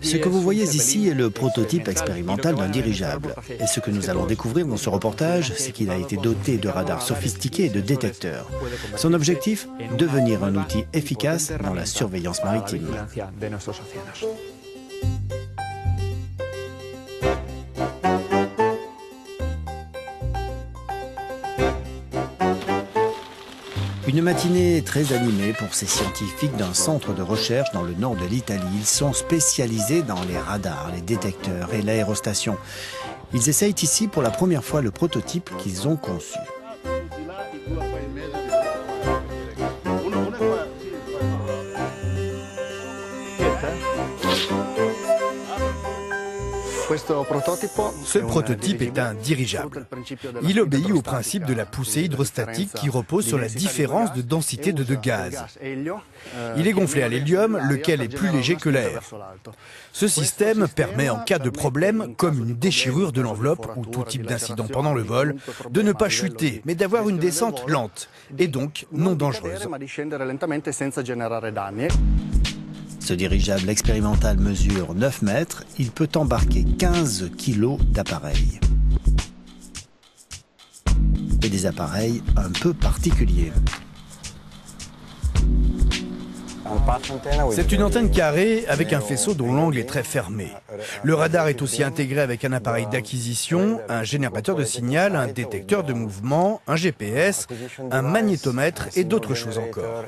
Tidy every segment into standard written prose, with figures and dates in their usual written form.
Ce que vous voyez ici est le prototype expérimental d'un dirigeable. Et ce que nous allons découvrir dans ce reportage, c'est qu'il a été doté de radars sophistiqués et de détecteurs. Son objectif, devenir un outil efficace dans la surveillance maritime. Une matinée très animée pour ces scientifiques d'un centre de recherche dans le nord de l'Italie. Ils sont spécialisés dans les radars, les détecteurs et l'aérostation. Ils essayent ici pour la première fois le prototype qu'ils ont conçu. Ce prototype est un dirigeable. Il obéit au principe de la poussée hydrostatique qui repose sur la différence de densité de deux gaz. Il est gonflé à l'hélium, lequel est plus léger que l'air. Ce système permet, en cas de problème, comme une déchirure de l'enveloppe ou tout type d'incident pendant le vol, de ne pas chuter, mais d'avoir une descente lente et donc non dangereuse. Ce dirigeable expérimental mesure 9 mètres. Il peut embarquer 15 kilos d'appareils. Et des appareils un peu particuliers. C'est une antenne carrée avec un faisceau dont l'angle est très fermé. Le radar est aussi intégré avec un appareil d'acquisition, un générateur de signal, un détecteur de mouvement, un GPS, un magnétomètre et d'autres choses encore.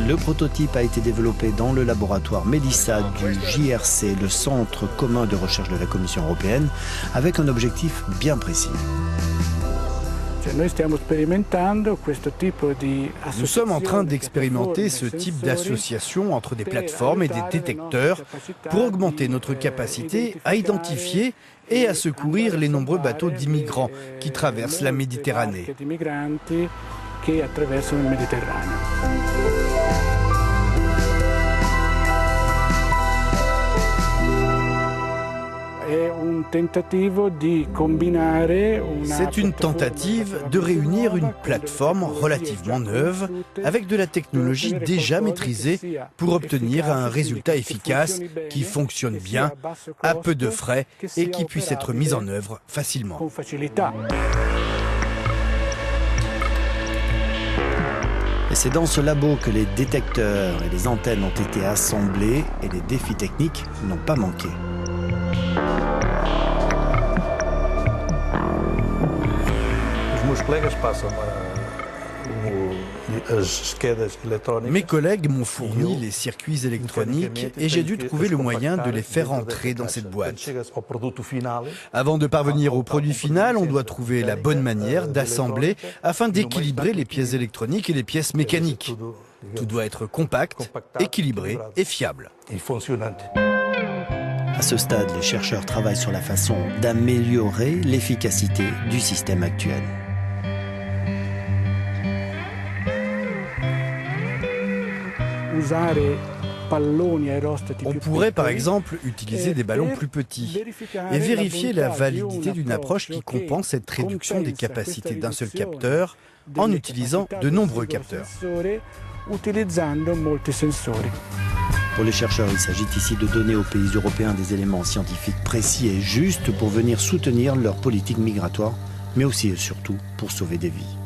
Le prototype a été développé dans le laboratoire Melissa du JRC, le Centre commun de recherche de la Commission européenne, avec un objectif bien précis. Nous sommes en train d'expérimenter ce type d'association entre des plateformes et des détecteurs pour augmenter notre capacité à identifier et à secourir les nombreux bateaux d'immigrants qui traversent la Méditerranée. C'est une tentative de réunir une plateforme relativement neuve avec de la technologie déjà maîtrisée pour obtenir un résultat efficace qui fonctionne bien, à peu de frais et qui puisse être mis en œuvre facilement. Et c'est dans ce labo que les détecteurs et les antennes ont été assemblés et les défis techniques n'ont pas manqué. Mes collègues m'ont fourni les circuits électroniques et j'ai dû trouver le moyen de les faire entrer dans cette boîte. Avant de parvenir au produit final, on doit trouver la bonne manière d'assembler afin d'équilibrer les pièces électroniques et les pièces mécaniques. Tout doit être compact, équilibré et fiable. À ce stade, les chercheurs travaillent sur la façon d'améliorer l'efficacité du système actuel. On pourrait par exemple utiliser des ballons plus petits et vérifier la validité d'une approche qui compense cette réduction des capacités d'un seul capteur en utilisant de nombreux capteurs. Pour les chercheurs, il s'agit ici de donner aux pays européens des éléments scientifiques précis et justes pour venir soutenir leur politique migratoire, mais aussi et surtout pour sauver des vies.